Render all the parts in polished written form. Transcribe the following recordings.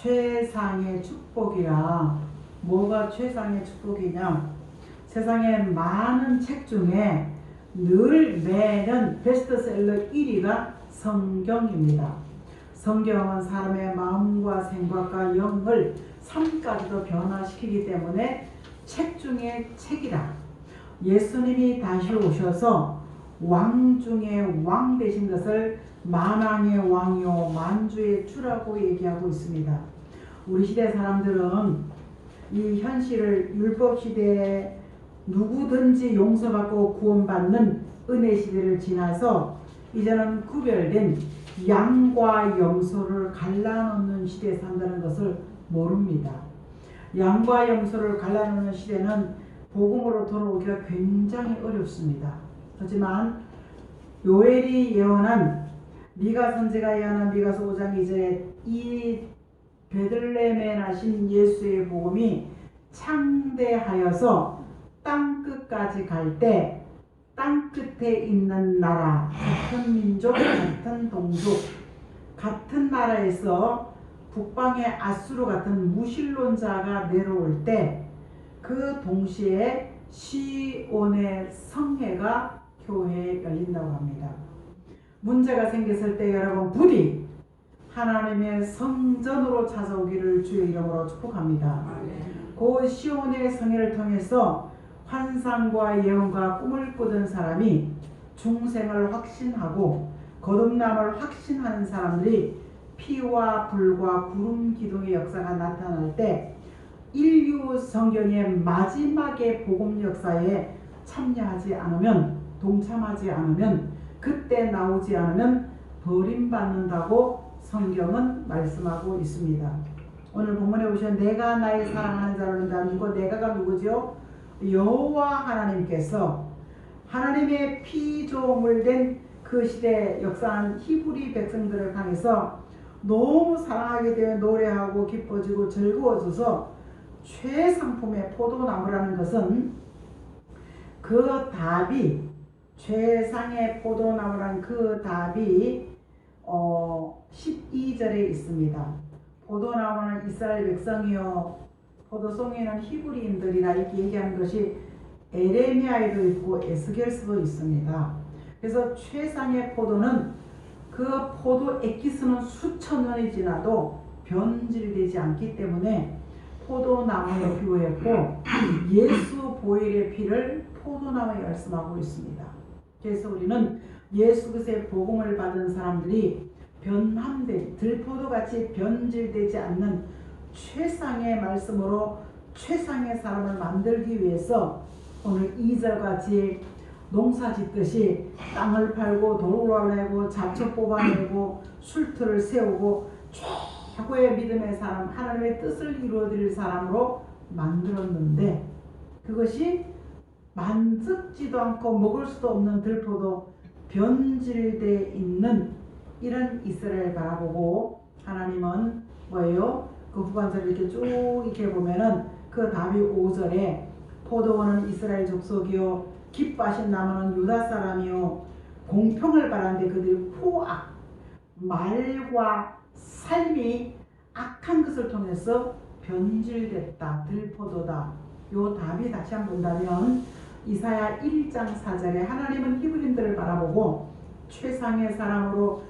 최상의 축복이라. 뭐가 최상의 축복이냐? 세상의 많은 책 중에 늘 매년 베스트셀러 1위가 성경입니다. 성경은 사람의 마음과 생각과 영을 삶까지도 변화시키기 때문에 책 중에 책이라. 예수님이 다시 오셔서 왕 중에 왕 되신 것을 만왕의 왕이요 만주의 주라고 얘기하고 있습니다. 우리 시대 사람들은 이 현실을 율법 시대에 누구든지 용서받고 구원받는 은혜 시대를 지나서 이제는 구별된 양과 염소를 갈라놓는 시대에 산다는 것을 모릅니다. 양과 염소를 갈라놓는 시대는 복음으로 돌아오기가 굉장히 어렵습니다. 하지만 요엘이 예언한 미가 선지가 예언한 미가서 5장 2절에 이 베들레헴에 나신 예수의 복음이 창대하여서 땅끝까지 갈 때 땅끝에 있는 나라, 같은 민족, 같은 동족, 같은 나라에서 북방의 아수르 같은 무신론자가 내려올 때 그 동시에 시온의 성회가 교회에 열린다고 합니다. 문제가 생겼을 때 여러분 부디 하나님의 성전으로 찾아오기를 주의 이름으로 축복합니다. 그 시온의 성회를 통해서 환상과 예언과 꿈을 꾸던 사람이 중생을 확신하고 거듭남을 확신하는 사람들이 피와 불과 구름 기둥의 역사가 나타날 때 인류 성경의 마지막의 복음 역사에 참여하지 않으면, 동참하지 않으면, 그때 나오지 않으면 버림받는다고 성경은 말씀하고 있습니다. 오늘 본문에 보시면 내가 나의 사랑하는 자를 는다. 누구? 내가가 누구죠? 여호와 하나님께서 하나님의 피조물 된 그 시대에 역사한 히브리 백성들을 향해서 너무 사랑하게 되어 노래하고 기뻐지고 즐거워져서 최상품의 포도나무라는 것은 그 답이, 최상의 포도나무라는 그 답이 12절에 있습니다. 포도나무는 이스라엘 백성이요 포도송이는 히브리인들이라 이렇게 얘기하는 것이 에레미야에도 있고 에스겔서도 있습니다. 그래서 최상의 포도는 그 포도 액기스는 수천 년이 지나도 변질되지 않기 때문에 포도나무에 비유했고 예수 보혈의 피를 포도나무에 말씀하고 있습니다. 그래서 우리는 예수 그리스도의 복음을 받은 사람들이 변함된 들포도같이 변질되지 않는 최상의 말씀으로 최상의 사람을 만들기 위해서 오늘 2절 같이 농사 짓듯이 땅을 팔고 도로를 내고 잡초 뽑아내고 술틀을 세우고 최고의 믿음의 사람, 하나님의 뜻을 이루어드릴 사람으로 만들었는데 그것이 만족지도 않고 먹을 수도 없는 들포도 변질되어 있는 이런 이스라엘 바라보고 하나님은 뭐예요? 그 후반절을 이렇게 쭉 이렇게 보면은 그 답이 5절에 포도원은 이스라엘 족속이요 기뻐하신 나무는 유다 사람이요 공평을 바라는데 그들이 포악 말과 삶이 악한 것을 통해서 변질됐다. 들포도다. 요 답이 다시 한번 본다면 이사야 1장 4절에 하나님은 히브리인들을 바라보고 최상의 사람으로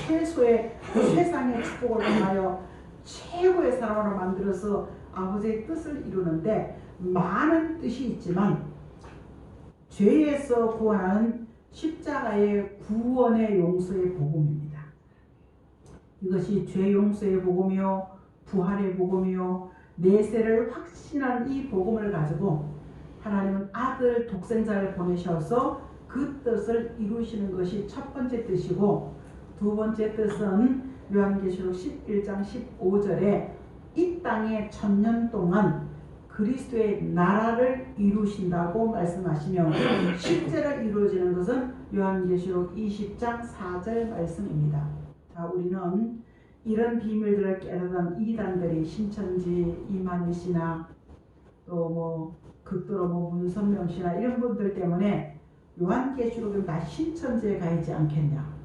최상의 축복을 통하여 최고의 사람으로 만들어서 아버지의 뜻을 이루는데 많은 뜻이 있지만 죄에서 구원하는 십자가의 구원의 용서의 복음입니다. 이것이 죄 용서의 복음이요 부활의 복음이요 내세를 확신한 이 복음을 가지고 하나님은 아들 독생자를 보내셔서 그 뜻을 이루시는 것이 첫 번째 뜻이고 두 번째 뜻은 요한계시록 11장 15절에 이 땅에 1000년 동안 그리스도의 나라를 이루신다고 말씀하시며 실제로 이루어지는 것은 요한계시록 20장 4절 말씀입니다. 자, 우리는 이런 비밀들을 깨닫는 이단들이 신천지 이만희 씨나 또 극도로 문선명 씨나 이런 분들 때문에 요한계시록은 다 신천지에 가 있지 않겠냐.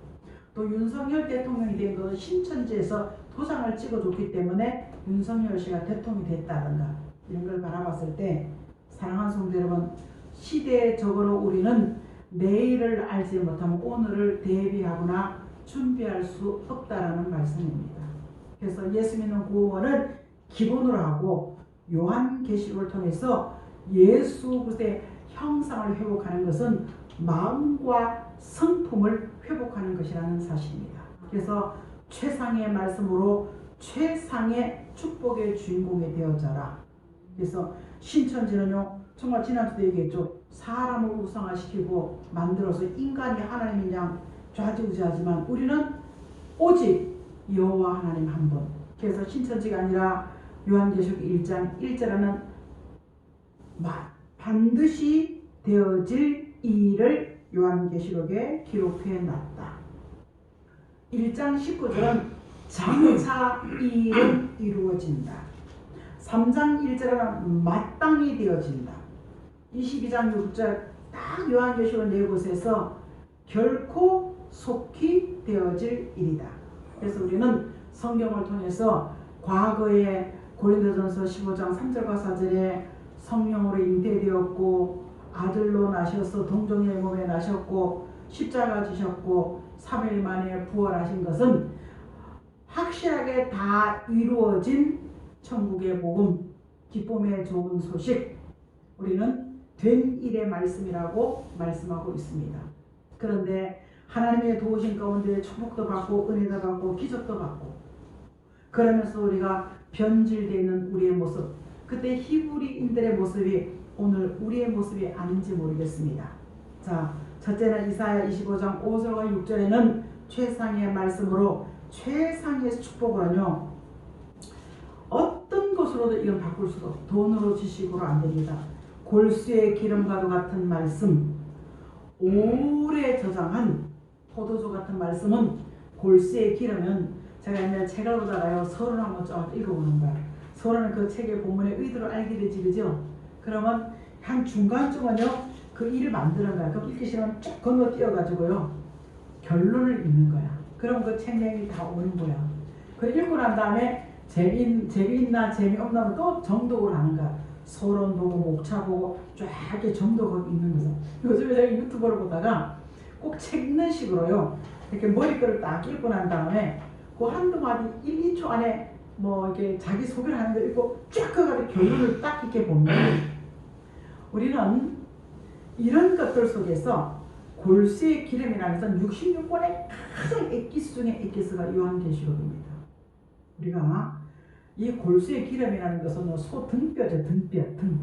또 윤석열 대통령이 된 것은 신천지에서 도장을 찍어줬기 때문에 윤석열 씨가 대통령이 됐다든가 이런 걸 바라봤을 때 사랑하는 성도 여러분, 시대적으로 우리는 내일을 알지 못하면 오늘을 대비하거나 준비할 수 없다라는 말씀입니다. 그래서 예수 믿는 구원을 기본으로 하고 요한계시록을 통해서 예수 그리스도의 형상을 회복하는 것은 마음과 성품을 회복하는 것이라는 사실입니다. 그래서 최상의 말씀으로 최상의 축복의 주인공이 되어져라. 그래서 신천지는요, 정말 지난주도 얘기했죠. 사람을 우상화시키고 만들어서 인간이 하나님인 양 좌지우지하지만 우리는 오직 여호와 하나님 한 분. 그래서 신천지가 아니라 요한계시록 1장 1절에는 반드시 되어질 일을 요한계시록에 기록해 놨다. 1장 19절은 장차 일은 이루어진다. 3장 1절은 마땅히 되어진다. 22장 6절 딱 요한계시록 네 곳에서 결코 속히 되어질 일이다. 그래서 우리는 성경을 통해서 과거에 고린도전서 15장 3절과 4절에 성령으로 잉태되었고 아들로 나셔서 동정의 몸에 나셨고 십자가 지셨고 3일 만에 부활하신 것은 확실하게 다 이루어진 천국의 복음, 기쁨의 좋은 소식, 우리는 된 일의 말씀이라고 말씀하고 있습니다. 그런데 하나님의 도우신 가운데 축복도 받고 은혜도 받고 기적도 받고 그러면서 우리가 변질되어 있는 우리의 모습, 그때 히브리인들의 모습이 오늘 우리의 모습이 아닌지 모르겠습니다. 자, 첫째는 이사야 25장 5절과 6절에는 최상의 말씀으로 최상의 축복으로는요, 어떤 것으로도 이건 바꿀 수가 없어요. 돈으로 지식으로 안 됩니다. 골수의 기름과도 같은 말씀, 오래 저장한 포도주 같은 말씀은 골수의 기름은 제가 옛날에 책을 보다가요, 서론 한번 쫙 읽어보는 거야. 서론은 그 책의 본문의 의도를 알게 되지, 그죠? 그러면 한 중간쯤은요, 그 일을 만드는 거야. 그럼 읽기 싫으면 쭉 건너뛰어가지고요, 결론을 읽는 거야. 그럼 그 책 내용이 다 오는 거야. 그 읽고 난 다음에 재미있나 재미없나 또 정독을 하는 거야. 서론 보고 목차 보고 쫙 이렇게 정독하고 있는 거죠. 요즘에 제가 유튜브를 보다가 꼭 책 읽는 식으로요, 이렇게 머리글을 딱 읽고 난 다음에 그 한두 마디 1, 2초 안에 뭐 이렇게 자기 소개를 하는 거 읽고 쫙 그가지고 결론을 딱 이렇게 보면 우리는 이런 것들 속에서 골수의 기름이라는 것은 66권의 가장 엑기스 중에 엑기스가 요한계시록입니다. 우리가 이 골수의 기름이라는 것은 소 등뼈죠. 등뼈, 등.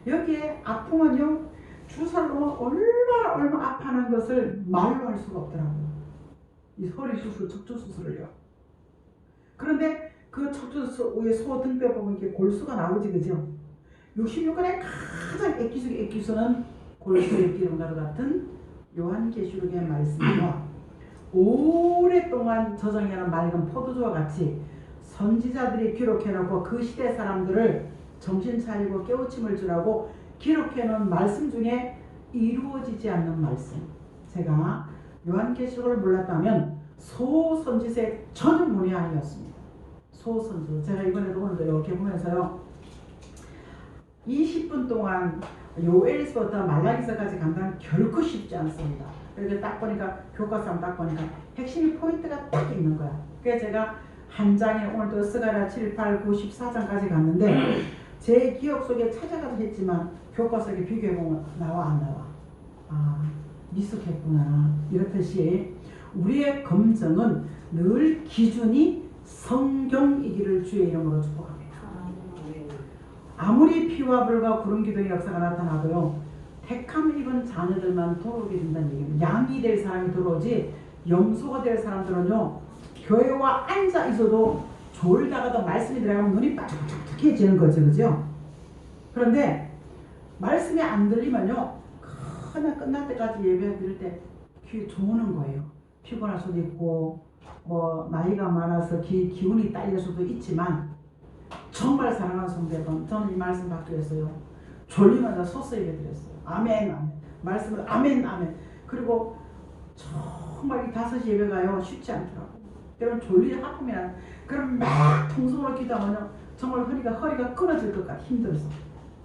여기에 아픔은요, 주사로 얼마나 아파하는 것을 말로 할 수가 없더라고요. 이 허리 수술, 척추 수술을요. 그런데 그 척추 위에 소 등뼈 보면 이렇게 골수가 나오지, 그죠? 66권의 가장 엑기스의 엑기스는 골수의 기름과도 같은 요한계시록의 말씀과 오랫동안 저장해놓은 맑은 포도주와 같이 선지자들이 기록해놓고 그 시대 사람들을 정신 차리고 깨우침을 주라고 기록해놓은 말씀 중에 이루어지지 않는 말씀. 제가 요한계시록을 몰랐다면 소선지서의 전혀 문의 아니었습니다. 소선지서. 제가 이번에도 오늘도 이렇게 보면서요, 20분 동안 요엘서부터 말라기서까지 간다면 결코 쉽지 않습니다. 이렇게 딱 보니까 교과서 한번 딱 보니까 핵심 포인트가 딱 있는 거야. 그래서 제가 한 장에 오늘도 스가랴 7, 8, 9, 14장까지 갔는데 제 기억 속에 찾아가서 했지만 교과서에 비교해보면 나와 안 나와. 아, 미숙했구나. 이렇듯이 우리의 검증은 늘 기준이 성경이기를 주의 이름으로 축복합니다. 아무리 피와 불과 구름 기둥의 역사가 나타나도요, 택함 입은 자녀들만 돌아오게 된다는 얘기입니다. 양이 될 사람이 돌아오지 염소가 될 사람들은요, 교회와 앉아 있어도 졸다가도 말씀이 들어가면 눈이 빠짝빠짝해지는 거죠, 그죠? 그런데 말씀이 안 들리면요, 그냥 끝날 때까지 예배 드릴 때 귀에 조는 거예요. 피곤할 수도 있고 뭐 나이가 많아서 기운이 딸릴 수도 있지만, 정말 사랑하는 성도 여러분, 저는 이 말씀 받기 위해서요, 졸리마다 서서 예배 드렸어요. 아멘, 아멘. 말씀을 아멘, 아멘. 그리고 정말 이 5시 예배가요, 쉽지 않더라고요. 때로는 졸리 아프면 그럼 막 통성으로 기도하면 정말 허리가 끊어질 것 같아. 힘들어서.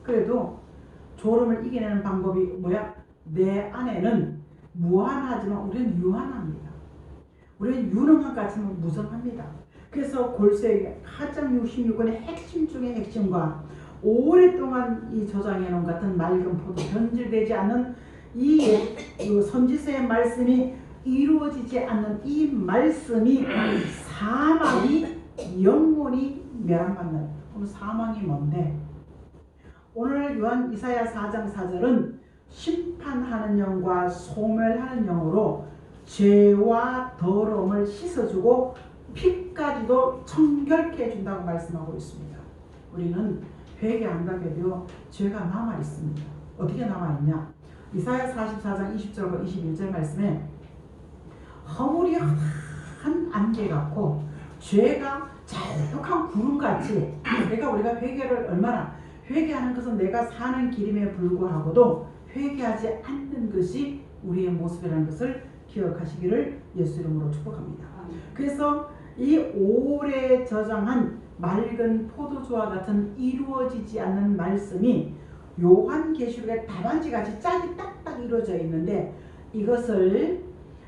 그래도 졸음을 이겨내는 방법이 뭐야? 내 안에는 무한하지만 우리는 유한합니다. 우리는 유능한 것 같지만 무성합니다. 그래서 골수의 하장 66권의 핵심 중의 핵심과 오랫동안 이 저장해 놓은 같은 맑은 포도, 변질되지 않는 이 선지서의 말씀이 이루어지지 않는 이 말씀이 사망이 영원히 멸함받는. 그럼 사망이 뭔데? 오늘 이사야 4장 4절은 심판하는 영과 소멸하는 영으로 죄와 더러움을 씻어주고 피까지도 청결케 해준다고 말씀하고 있습니다. 우리는 회개 안 가게도 죄가 남아있습니다. 어떻게 남아있냐? 이사야 44장 20절과 21절 말씀에 허물이 한 안개 같고 죄가 자욱한 구름같이. 그러니까 우리가 회개를 얼마나, 회개하는 것은 내가 사는 길임에 불구하고도 회개하지 않는 것이 우리의 모습이라는 것을 기억하시기를 예수 이름으로 축복합니다. 그래서 이 오래 저장한 맑은 포도주와 같은 이루어지지 않는 말씀이 요한계시록의 답안지같이 짝이 딱딱 이루어져 있는데, 이것을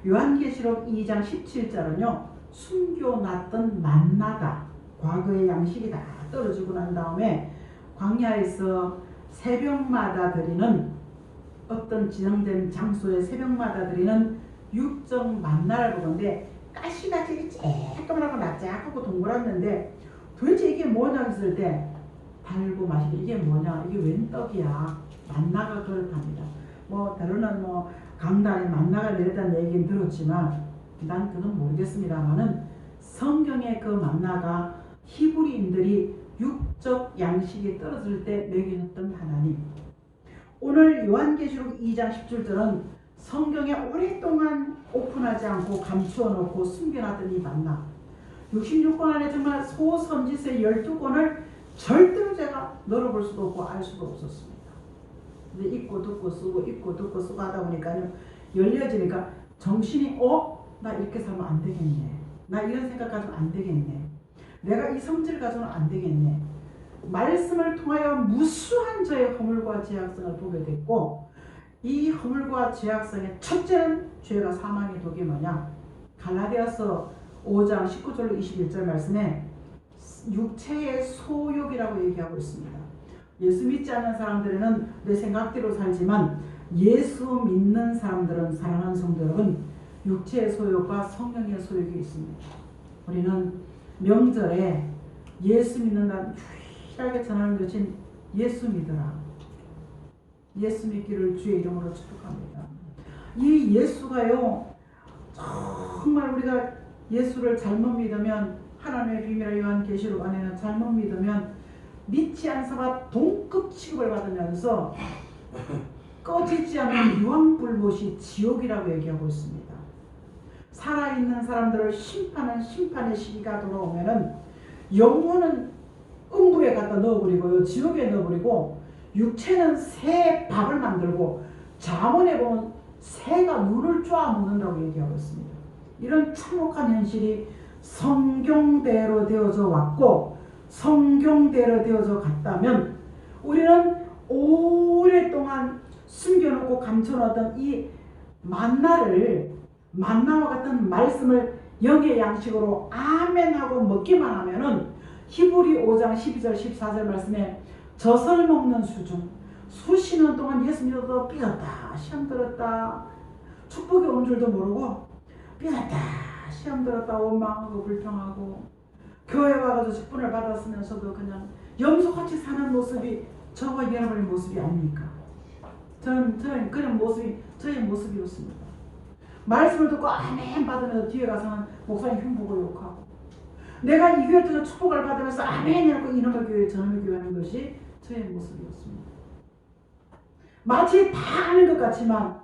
요한계시록 2장 17절은요 숨겨놨던 만나다, 과거의 양식이 다 떨어지고 난 다음에 광야에서 새벽마다 드리는, 어떤 지정된 장소에 새벽마다 드리는 육적 만나를 보는데 가시같이 쬐끄만하고 납작하고 동그랗는데 도대체 이게 뭐냐 했을 때 달고 마시고 이게 뭐냐, 이게 웬 떡이야, 만나가 그렇답니다. 뭐 다루는 강단에 만나가 내렸다는 얘기는 들었지만 난 그건 모르겠습니다만은 성경의 그 만나가 히브리인들이 육적 양식이 떨어질 때 먹이셨던 하나님. 오늘 요한계시록 2장 17절은 성경에 오랫동안 오픈하지 않고 감추어 놓고 숨겨놨던 이 만나, 66권 안에 정말 소선지서의 12권을 절대로 제가 널어볼 수도 없고 알 수도 없었습니다. 근데 읽고 듣고 쓰고 읽고 듣고 쓰고 하다 보니까요 열려지니까 정신이 나 이렇게 살면 안 되겠네, 나 이런 생각 가지고 안 되겠네, 내가 이 성질 가지고는 안 되겠네. 말씀을 통하여 무수한 저의 허물과 죄악성을 보게 됐고, 이 허물과 죄악성의 첫째는 죄가 사망의 독이 뭐냐? 갈라디아서 5장 19절로 21절 말씀에 육체의 소욕이라고 얘기하고 있습니다. 예수 믿지 않는 사람들은 내 생각대로 살지만 예수 믿는 사람들은, 사랑하는 성도 여러분, 육체의 소욕과 성령의 소욕이 있습니다. 우리는 명절에 예수 믿는다는 유일하게 전하는 것은 예수 믿어라, 예수 믿기를 주의 이름으로 축복합니다. 이 예수가요 정말 우리가 예수를 잘못 믿으면, 하나님의 비밀의 요한계시록 안에는 잘못 믿으면 믿지 않은 사람 동급 취급을 받으면서 꺼지지 않는 유황불못이 지옥이라고 얘기하고 있습니다. 살아있는 사람들을 심판하는 심판의 시기가 돌아오면은 영혼은 음부에 갖다 넣어버리고요, 지옥에 넣어버리고, 육체는 새 밥을 만들고, 잠언에 보면 새가 눈을 쪼아 먹는다고 얘기하고 있습니다. 이런 참혹한 현실이 성경대로 되어져 왔고 성경대로 되어져 갔다면, 우리는 오랫동안 숨겨놓고 감춰놓았던 이 만나와 같은 말씀을 영의 양식으로 아멘하고 먹기만 하면은 히브리 5장 12절 14절 말씀에 젖을 먹는 수준, 수시년 동안 예수 믿어도 삐었다 시험 들었다, 축복이 온 줄도 모르고 삐었다 시험 들었다, 원망하고 불평하고, 교회 와가지고 직분을 받았으면서도 그냥 염소같이 사는 모습이 저와 여러분의 모습이 아닙니까? 저는 그런 모습이 저의 모습이었습니다. 말씀을 듣고 아멘 받으면서 뒤에 가서는 목사님 흉보고 욕하고, 내가 이 교회 통해서 축복을 받으면서 아멘 하고 이놈의 교회 저놈의 교회 하는 것이 저의 모습이었습니다. 마치 다 아는 것 같지만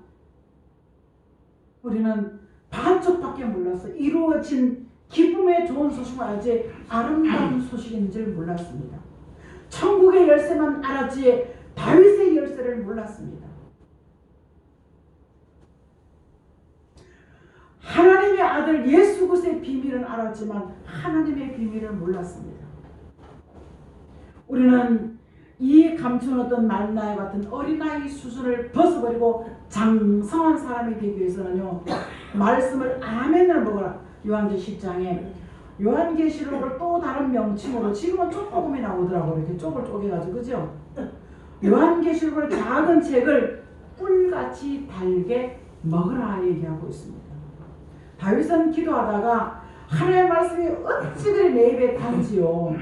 우리는 반쪽밖에 몰랐어요. 이루어진 기쁨의 좋은 소식을 알지 아름다운 소식인 줄 몰랐습니다. 천국의 열쇠만 알았지 다윗의 열쇠를 몰랐습니다. 하나님의 아들 예수 그리스도의 비밀은 알았지만 하나님의 비밀을 몰랐습니다. 우리는 이 감춰놓던 말나이 같은 어린아이 수준을 벗어버리고 장성한 사람이 되기 위해서는요, 말씀을 아멘을 먹어라. 요한계시 10장에 요한계시록을 또 다른 명칭으로 지금은 쪽복음이 나오더라고요. 이렇게 쪽을 쪼개가지고, 그죠? 요한계시록을 작은 책을 꿀같이 달게 먹으라 얘기하고 있습니다. 다윗은 기도하다가 하나님의 말씀이 어찌 그리 내 입에 단지요.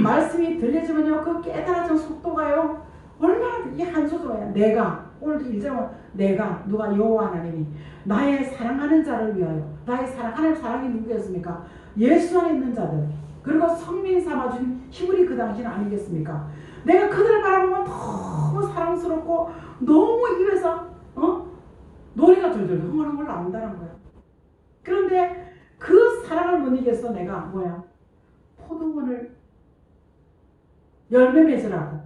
말씀이 들려지면요, 그 깨달아진 속도가요, 얼마나 이 한 소절이야. 내가 오늘도 1절은 내가 누가 여호와 하나님이 나의 사랑하는 자를 위하여, 나의 사랑, 하나님 사랑이 누구였습니까? 예수 안에 있는 자들, 그리고 성민 삼아준 히브리 그 당시는 아니겠습니까? 내가 그들을 바라보면 너무 사랑스럽고 너무 입에서 노래가 절절 흥얼흥얼 나온다는 거야. 그런데 그 사랑을 못 이겨서 내가 뭐야? 포도원을 열매 맺으라고.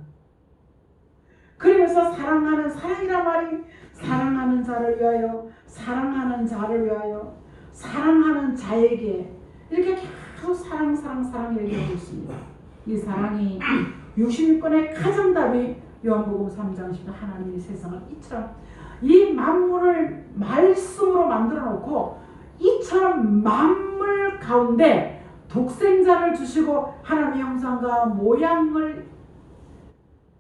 그러면서 사랑하는, 사랑이란 말이 사랑하는 자를 위하여, 사랑하는 자를 위하여, 사랑하는 자에게 이렇게 계속 사랑 얘기하고 있습니다. 이 사랑이 66권의 가정답이 요한복음 3장 10절 하나님이 세상을 이처럼 이 만물을 말씀으로 만들어 놓고 이처럼 만물 가운데 독생자를 주시고 하나님의 형상과 모양을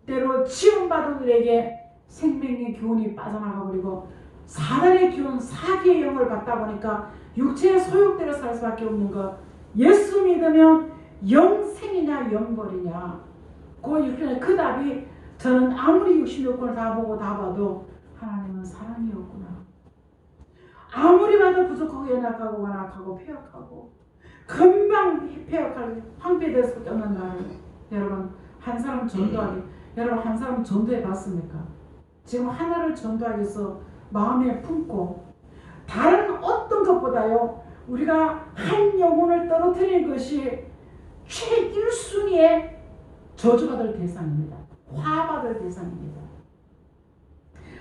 대로 지음받은 우리에게 생명의 기운이 빠져나가 버리고 사단의 기운, 사기의 영을 받다 보니까 육체의 소욕대로 살 수밖에 없는 것. 예수 믿으면 영생이냐 영벌이냐. 그 답이 저는 아무리 66권을 다 보고 다 봐도 하나님은 사랑이었구나. 아무리 봐도 부족하고 연약하고 완악하고 폐역하고 금방 폐역할 황폐될 수밖에 없는 나를, 여러분 한 사람 전도하기, 여러분 한 사람 전도해 봤습니까? 지금 하나를 전도하기 위해서 마음에 품고 다른 어떤 것보다요, 우리가 한 영혼을 떨어뜨리는 것이 최 1순위의 저주받을 대상입니다. 화받을 대상입니다.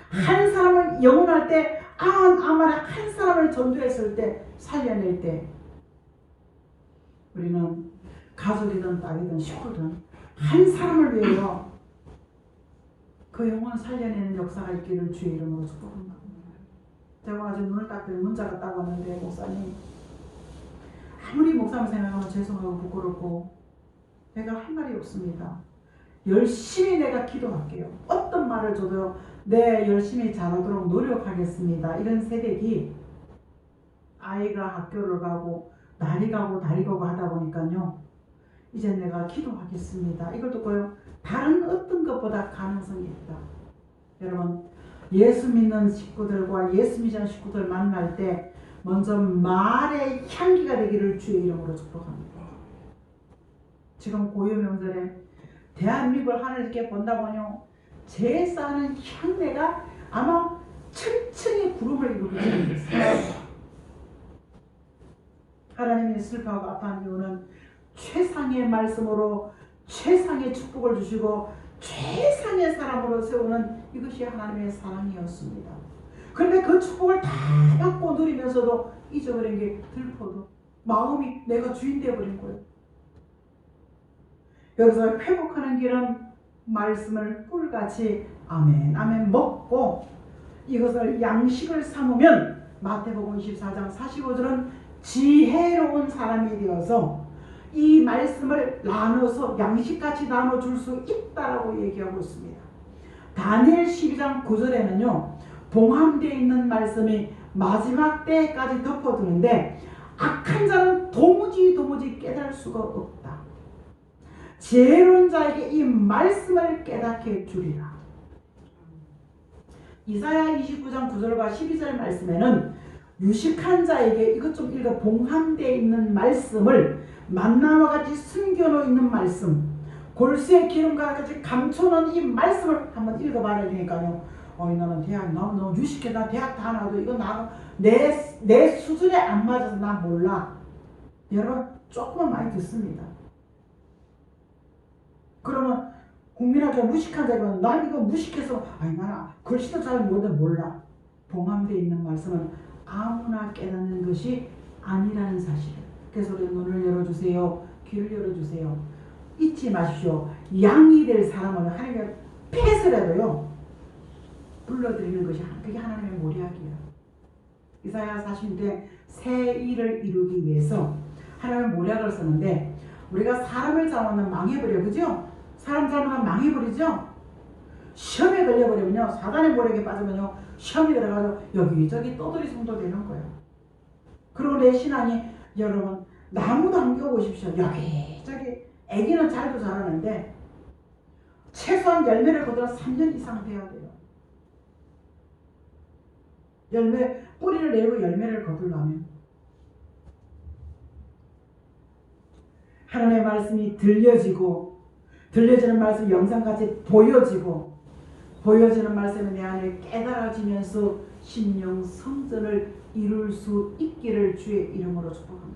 한 사람을 영원할 때, 아마나 한 사람을 전도했을 때, 살려낼 때, 우리는 가족이든 딸이든 식구든 한 사람을 위해서 그 영혼 살려내는 역사가 있기를 주의 이름으로 축복합니다. 제가 아직 눈을 딱 뜨고 문자가 딱 왔는데, 목사님, 아무리 목사님 생각하면 죄송하고 부끄럽고 내가 할 말이 없습니다. 열심히 내가 기도할게요. 어떤 말을 줘도 내 열심히 잘하도록 노력하겠습니다. 이런 세대기, 아이가 학교를 가고 날이 가고 달이 가고 하다 보니까요, 이제 내가 기도하겠습니다. 이걸 듣고요, 다른 어떤 것보다 가능성이 있다. 여러분, 예수 믿는 식구들과 예수 믿지 않는 식구들 만날 때 먼저 말의 향기가 되기를 주의 이름으로 축복합니다. 지금 고요 명절에 대한민국을 하늘 이렇게 본다 보면 제사하는 향내가 아마 층층이 구름을 이루게 되겠어요. 하나님이 슬퍼하고 아파하는 이유는 최상의 말씀으로 최상의 축복을 주시고 최상의 사람으로 세우는 이것이 하나님의 사랑이었습니다. 그런데 그 축복을 다 받고 누리면서도 잊어버린 게 들포도 마음이 내가 주인 되어버린 거예요. 여기서 회복하는 길은 말씀을 꿀같이 아멘 아멘 먹고 이것을 양식을 삼으면 마태복음 24장 45절은 지혜로운 사람이 되어서 이 말씀을 나눠서 양식같이 나눠줄 수 있다라고 얘기하고 있습니다. 다니엘 12장 9절에는요, 봉함되어 있는 말씀이 마지막 때까지 덮어두는데 악한 자는 도무지 깨달을 수가 없다. 지혜로운 자에게 이 말씀을 깨닫게 주리라. 이사야 29장 9절과 12절 말씀에는 유식한 자에게, 이것 좀 읽어, 봉함되어 있는 말씀을 만나와 같이 숨겨놓은 있는 말씀, 골수의 기름과 같이 감춰놓은 이 말씀을 한번 읽어봐야 되니까요. 나는 대학 너무 유식해. 나 대학 다 나와도 이거 내 수준에 안 맞아서 나 몰라. 여러분 조금은 많이 듣습니다. 그러면 국민학교 무식한 자가 난 이거 무식해서 나는 글씨도 잘 몰라. 봉함되어 있는 말씀은 아무나 깨닫는 것이 아니라는 사실을. 그래서 우리 눈을 열어주세요. 귀를 열어주세요. 잊지 마십시오. 양이 될 사람은 하나님의 폐쇄라도요 불러들이는 것이 그게 하나님의 모략이야. 이사야 40대 새 일을 이루기 위해서 하나님의 모략을 쓰는데 우리가 사람을 잘못하면 망해버려. 그죠? 사람 잘못하면 망해버리죠? 시험에 걸려버리면요 사단의 모략에 빠지면요 시험이 들어가서 여기저기 떠돌이 성도되는 거예요. 그리고 내 신앙이 여러분 나무도 안 키워보십시오. 여기저기 애기는 잘도 자라는데 최소한 열매를 거둬 3년 이상 돼야 돼요. 뿌리를 내고 열매를 거두려면 하나님의 말씀이 들려지는 말씀 영상같이 보여지는 말씀이 내 안에 깨달아지면서 심령 성전을 이룰 수 있기를 주의 이름으로 축복합니다.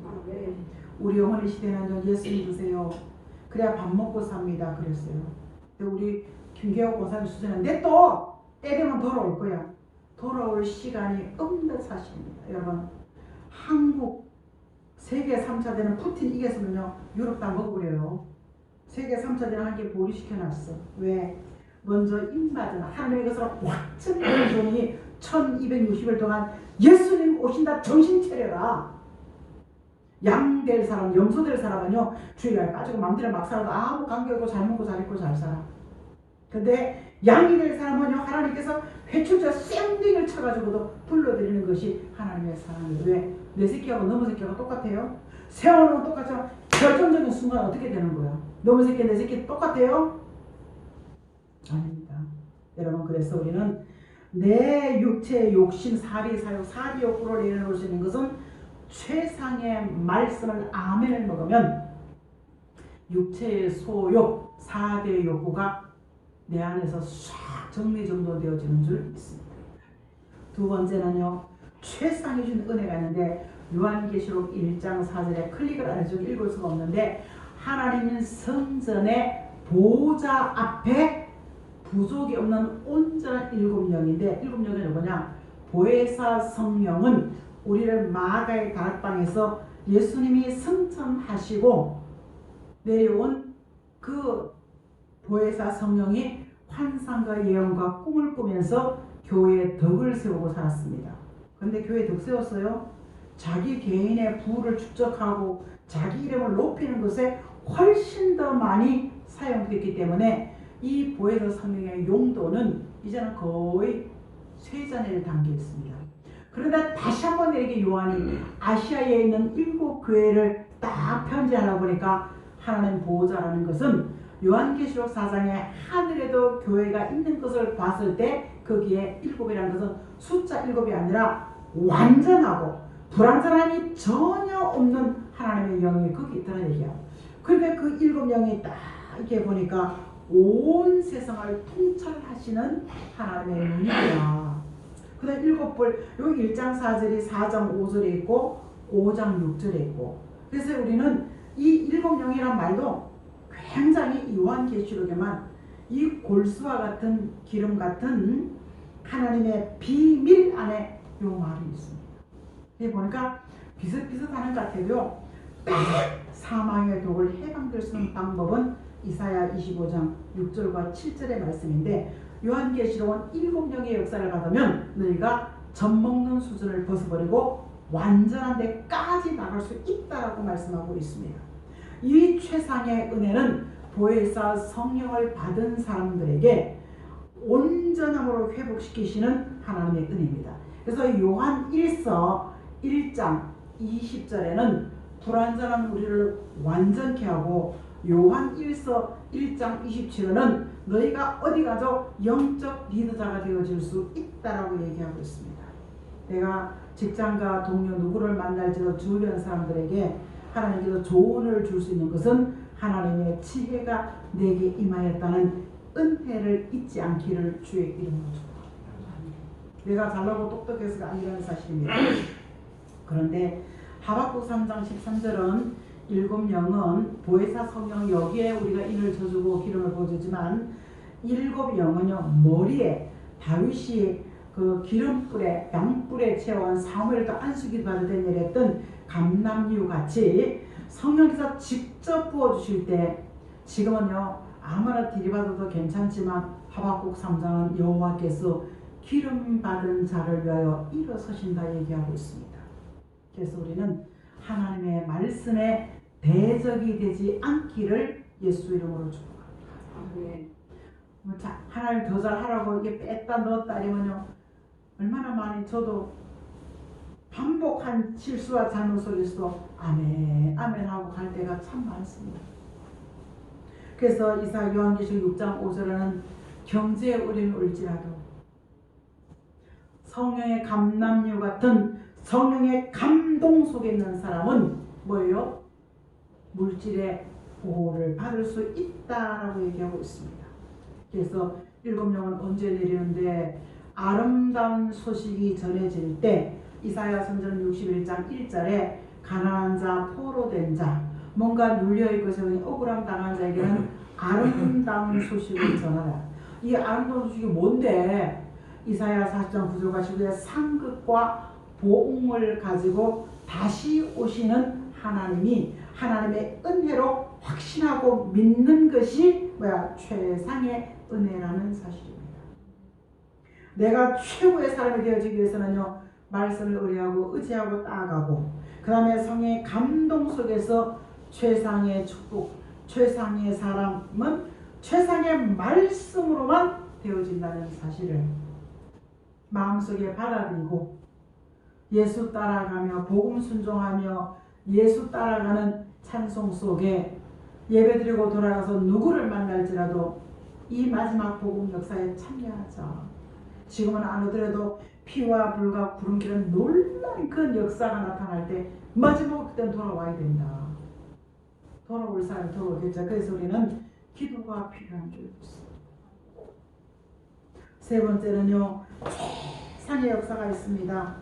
우리 영혼의 시대는 예수 믿으세요. 그래야 밥 먹고 삽니다. 그랬어요. 근데 우리 김계호 고사님 수준은 내 또 때 되면 돌아올 거야. 돌아올 시간이 없는 사실입니다. 여러분 한국 세계 3차 대는 푸틴 이겼으면요 유럽 다 먹어버려요. 세계 3차 대는 한 개 보류시켜놨어. 왜? 먼저 입맞은 하나님의 것으로 확증 종이 1260일 동안 예수님 오신다 정신 차려라. 양 될 사람, 염소 될 사람은요 주의가 빠지고 마음대로 막 살아도 아무 관계없고 잘 먹고 잘 입고 잘 살아. 근데 양이 될 사람은요 하나님께서 회초리와 쌩딩을 쳐가지고도 불러들이는 것이 하나님의 사랑이에요. 왜? 내 새끼하고 너무 새끼하고 똑같아요? 세월은 똑같지만 결정적인 순간 어떻게 되는 거야? 너무 새끼 내 새끼 똑같아요? 아닙니다. 여러분 그래서 우리는 내 육체의 욕심, 사리, 사욕, 사리 욕구를 내려놓을 수 있는 것은 최상의 말씀을 아멘을 먹으면 육체의 소욕, 4대 욕구가 내 안에서 싹 정리정돈되어지는 줄 믿습니다. 두 번째는요. 최상이 준 은혜가 있는데 요한계시록 1장 4절에 클릭을 안 해주고 읽을 수가 없는데 하나님은 성전의 보좌 앞에 부족이 없는 온전한 7영인데 7영은 뭐냐? 보혜사 성령은 우리를 마가의 다락방에서 예수님이 승천하시고 내려온 그 보혜사 성령이 환상과 예언과 꿈을 꾸면서 교회의 덕을 세우고 살았습니다. 그런데 교회에 덕 세웠어요? 자기 개인의 부를 축적하고 자기 이름을 높이는 것에 훨씬 더 많이 사용됐기 때문에 이 보혜사 성령의 용도는 이제는 거의 쇠잔의 단계에 있습니다. 그런데 다시 한번 이렇게 요한이 아시아에 있는 7교회를 딱 편지하다 보니까 하나님 보호자라는 것은 요한계시록 4장에 하늘에도 교회가 있는 것을 봤을 때 거기에 7이라는 것은 숫자 7이 아니라 완전하고 불완전함이 전혀 없는 하나님의 영이 거기 있다는 얘기야. 그런데 그 7영이 딱 이렇게 보니까 온 세상을 통찰하시는 하나님의 눈이야. 그 다음 7볼, 여기 1장 4절이 4장 5절에 있고 5장 6절에 있고 그래서 우리는 이 7영이란 말도 굉장히 요한계시록에만 이 골수와 같은 기름 같은 하나님의 비밀 안에 요 말이 있습니다. 여기 보니까 비슷비슷하는 것 같아요. 사망의 독을 해방될 수 있는 방법은 이사야 25장 6절과 7절의 말씀인데 요한계시록은 7영의 역사를 받으면 너희가 젖먹는 수준을 벗어버리고 완전한 데까지 나갈 수 있다라고 말씀하고 있습니다. 이 최상의 은혜는 보혜사 성령을 받은 사람들에게 온전함으로 회복시키시는 하나님의 은혜입니다. 그래서 요한 1서 1장 20절에는 불완전한 우리를 완전케 하고 요한 1서 1장 27절은 너희가 어디 가서 영적 리더자가 되어질 수 있다라고 얘기하고 있습니다. 내가 직장과 동료 누구를 만날지도 주변 사람들에게 하나님께서 조언을 줄 수 있는 것은 하나님의 지혜가 내게 임하였다는 은혜를 잊지 않기를 주의 이름으로 축복합니다. 내가 잘나고 똑똑해서가 아니라는 사실입니다. 그런데 하박국 3장 13절은 7영은 보혜사 성령 여기에 우리가 인을 져주고 기름을 부어주지만 7영은요 머리에 다윗이 그 기름불에 양불에 채워온 사무엘도 안수기도 받을 때 내렸던 감람유 같이 성령께서 직접 부어주실 때 지금은요 아무나 들이받아도 괜찮지만 하박국 3장은 여호와께서 기름 받은 자를 위하여 일어서신다 얘기하고 있습니다. 그래서 우리는 하나님의 말씀에 대적이 되지 않기를 예수 이름으로 축복합니다. 자, 하나님 더 잘하라고 이게 뺐다 넣었다 아니면요 얼마나 많이 저도 반복한 실수와 잘못 속에서도 아멘 아멘 하고 갈 때가 참 많습니다. 그래서 이사 요한계시록 6장 5절에는 경제에 우리는 울지라도 성령의 감람유 같은 성령의 감동 속에 있는 사람은 뭐예요? 물질의 보호를 받을 수 있다라고 얘기하고 있습니다. 그래서 일곱 영은 언제 내리는데 아름다운 소식이 전해질 때 이사야 선지자는 61장 1절에 가난한 자, 포로된 자, 뭔가 눌려있고 세상에 억울함 당한 자에게는 아름다운 소식을 전하라. 이 아름다운 소식이 뭔데? 이사야 40장 9절 가지고 상급과 보응을 가지고 다시 오시는 하나님이 하나님의 은혜로 확신하고 믿는 것이 뭐야? 최상의 은혜라는 사실입니다. 내가 최고의 사람이 되어지기 위해서는요 말씀을 의뢰하고 의지하고 따라가고 그 다음에 성의 감동 속에서 최상의 축복, 최상의 사람은 최상의 말씀으로만 되어진다는 사실을 마음속에 받아들이고 예수 따라가며 복음 순종하며 예수 따라가는 찬송 속에 예배드리고 돌아가서 누구를 만날지라도 이 마지막 복음 역사에 참여하자. 지금은 안 오더라도 피와 불과 구름기는 놀라운 그 역사가 나타날 때 마지막 그때는 돌아와야 된다. 돌아올 사람이 돌아오겠죠. 그래서 우리는 기도가 필요한 줄 믿습니다. 세 번째는요 최상의 역사가 있습니다.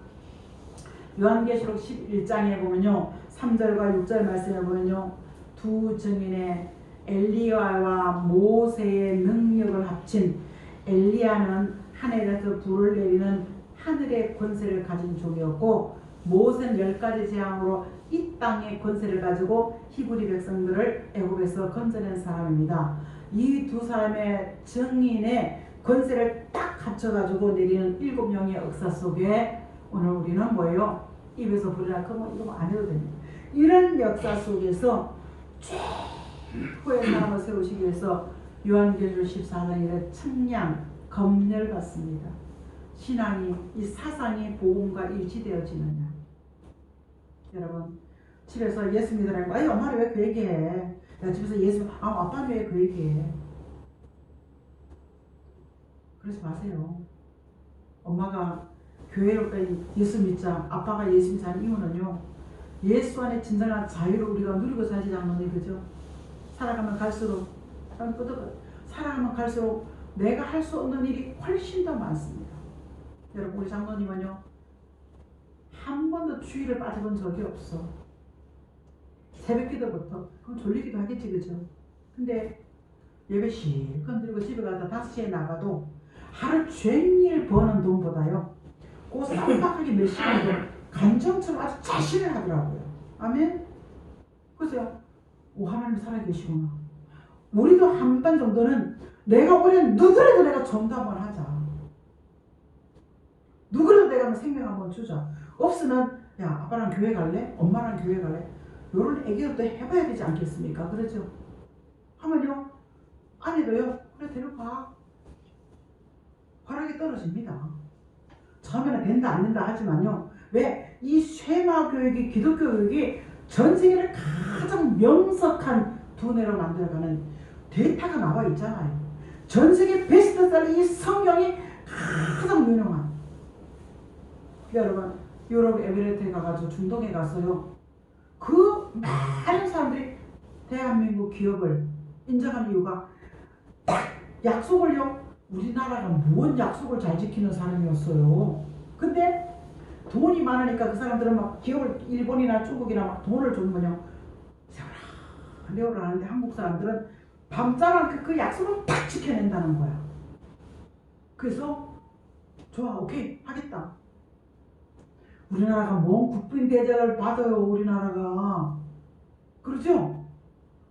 요한계시록 11장에 보면요 3절과 6절 말씀에 보면요 두 증인의 엘리야와 모세의 능력을 합친 엘리야는 하늘에서 불을 내리는 하늘의 권세를 가진 종이었고 모세는 10가지 재앙으로 이 땅의 권세를 가지고 히브리 백성들을 애굽에서 건져낸 사람입니다. 이 두 사람의 증인의 권세를 딱 합쳐가지고 내리는 7명의 역사 속에 오늘 우리는 뭐예요? 입에서 불이나 그거 이거 안 해도 됩니다. 이런 역사 속에서 최고의 사람을 세우시기 위해서 요한계시록 14장에 측량, 검열 받습니다. 신앙이 이 사상이 복음과 일치되어지느냐. 여러분 집에서 예수 믿으라는 거 아니 엄마는 왜 그 얘기해? 야 집에서 예수 아빠는 왜 그 얘기해? 그러지 마세요. 엄마가 교회로 예수 믿자 아빠가 예수 믿자는 이유는요 예수 안에 진정한 자유를 우리가 누리고 살지 않느니 그죠? 살아가면 갈수록 살아가면 갈수록 내가 할 수 없는 일이 훨씬 더 많습니다. 여러분 우리 장로님은요 한 번도 주일을 빠져본 적이 없어. 새벽기도부터 그럼 졸리기도 하겠지 그죠? 근데 예배 실컷 드리고 집에 가다 5시에 나가도 하루 종일 버는 돈보다요 그 쌈박하게 몇 시간도 간정처럼 아주 자신을 하더라고요. 아멘? 그래서 오 하나님 살아계시구나. 우리도 한 번 정도는 내가 올해 누구라도 내가 전도 한번 하자. 누구라도 내가 생명 한번 주자. 없으면 야 아빠랑 교회 갈래? 엄마랑 교회 갈래? 요런 애교도 해봐야 되지 않겠습니까? 그렇죠? 하면요 아내도요 그래 데려가. 허락이 떨어집니다. 처음에는 된다 안 된다 하지만요 왜 이 쉐마 교육이 기독교 교육이 전 세계를 가장 명석한 두뇌로 만들어가는 데이터가 나와 있잖아요. 전 세계 베스트셀러 이 성경이 가장 유명한. 여러분 유럽 에미레이트에 가가지고 중동에 갔어요. 그 많은 사람들이 대한민국 기업을 인정한 이유가 약속을요 우리나라가 무언 약속을 잘 지키는 사람이었어요. 근데 돈이 많으니까 그 사람들은 막 기업을 일본이나 중국이나 막 돈을 주면요 세워라 내오라 하는데 한국 사람들은 밤자랑 그 약속을 딱 지켜낸다는 거야. 그래서 좋아, 오케이, 하겠다. 우리나라가 뭔 국빈 대접을 받아요, 우리나라가. 그렇죠?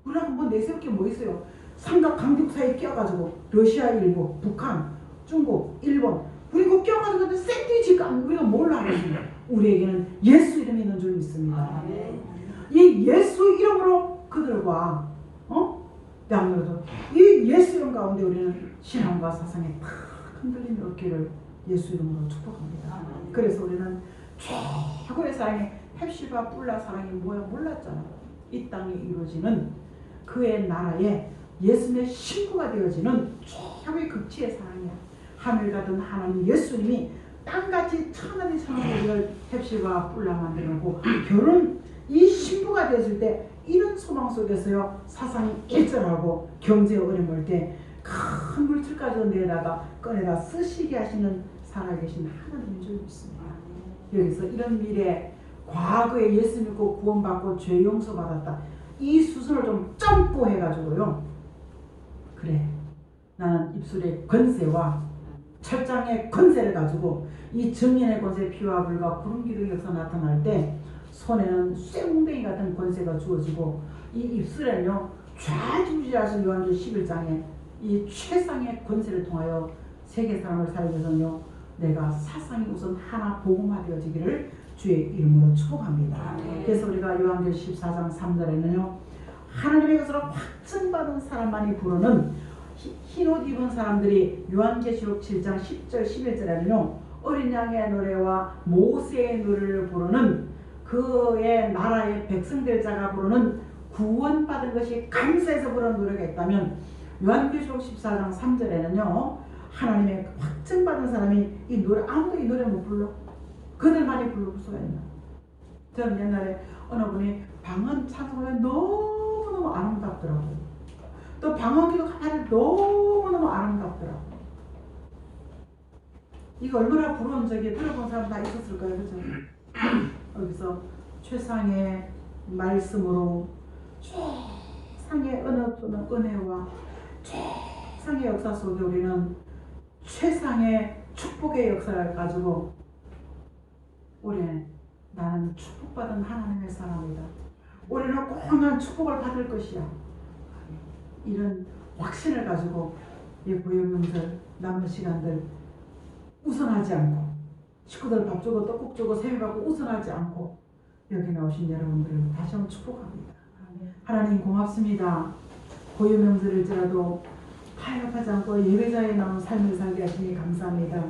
우리나라 뭐 내세울 게 뭐 있어요? 삼각 강국 사이에 끼어가지고 러시아 일부, 북한, 중국, 일본 그리고 끼어가지고 샌드위치 깡 우리가 뭘 하겠습니까? 우리에게는 예수 이름이 있는 줄 믿습니다. 이 예수 이름으로 그들과 양면도 이 예수 이름 가운데 우리는 신앙과 사상에 탁 흔들림이 없기를 예수 이름으로 축복합니다. 그래서 우리는 최고의 사랑이 헵시바 뿔라 사랑이 뭐야 몰랐잖아. 이 땅에 이루어지는 그의 나라에 예수님의 신부가 되어지는 최고의 극치의 사랑이야. 하늘 같은 하나님 예수님이 땅같이 천하의 성도를 헵시바 뿔라 만들고 결혼 이 신부가 되었을 때 이런 소망 속에서요 사상이 일절하고 경제 어려울 때 큰 물줄까지 내다가 꺼내다 쓰시게 하시는 살아계신 하나님인 줄 믿습니다. 여기서 이런 미래 과거에 예수 믿고 구원받고 죄 용서받았다 이 수순을 좀 점프해가지고요 그래 나는 입술의 권세와 철장의 권세를 가지고 이 정인의 권세 피와 불과 구름기둥 역사 나타날 때 손에는 쇠웅덩이 같은 권세가 주어지고 이 입술에는요 좌지우지하신 요한계시록 11장에 이 최상의 권세를 통하여 세계 사람을 살려서는요 내가 사상이 우선 하나 복음화되어지기를 주의 이름으로 축복합니다. 그래서 우리가 요한계시록 14장 3절에는요 하나님의 것으로 확증받은 사람만이 부르는 흰옷 입은 사람들이 요한계시록 7장 10절 11절에는요 어린 양의 노래와 모세의 노래를 부르는 그의 나라의 백성될 자가 부르는 구원받은 것이 감사해서 부르는 노래가 있다면 요한계시록 14장 3절에는요 하나님의 확증받은 사람이 이 노래 아무도 이 노래 못 불러 그들만이 부를 수가 있나. 저는 옛날에 어느 분이 방언 찬송을 너무너무 아름답더라고요. 또 방언기도 가만히 너무너무 아름답더라고요. 이거 얼마나 부러운 적이 들어본 사람 다 있었을 거예요. 그죠? 여기서 최상의 말씀으로 최상의 은혜와 최상의 역사 속에 우리는 최상의 축복의 역사를 가지고 우리는 나는 축복받은 하나님의 사람이다. 우리는 꼭 난 축복을 받을 것이야. 이런 확신을 가지고 이 보혈명절 남은 시간들 우선하지 않고 식구들 밥 주고 떡국 주고 세미 받고 우선하지 않고 여기 나오신 여러분들을 다시 한번 축복합니다. 하나님 고맙습니다. 보혈명절일지라도 타협하지 않고 예배자에 나온 삶을 살게 하시니 감사합니다.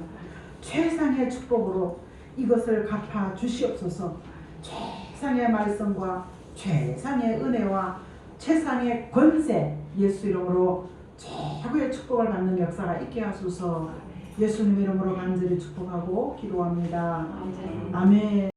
최상의 축복으로 이것을 갚아 주시옵소서. 최상의 말씀과 최상의 은혜와 최상의 권세 예수 이름으로 최고의 축복을 받는 역사가 있게 하소서. 예수님 이름으로 간절히 축복하고 기도합니다. 아멘.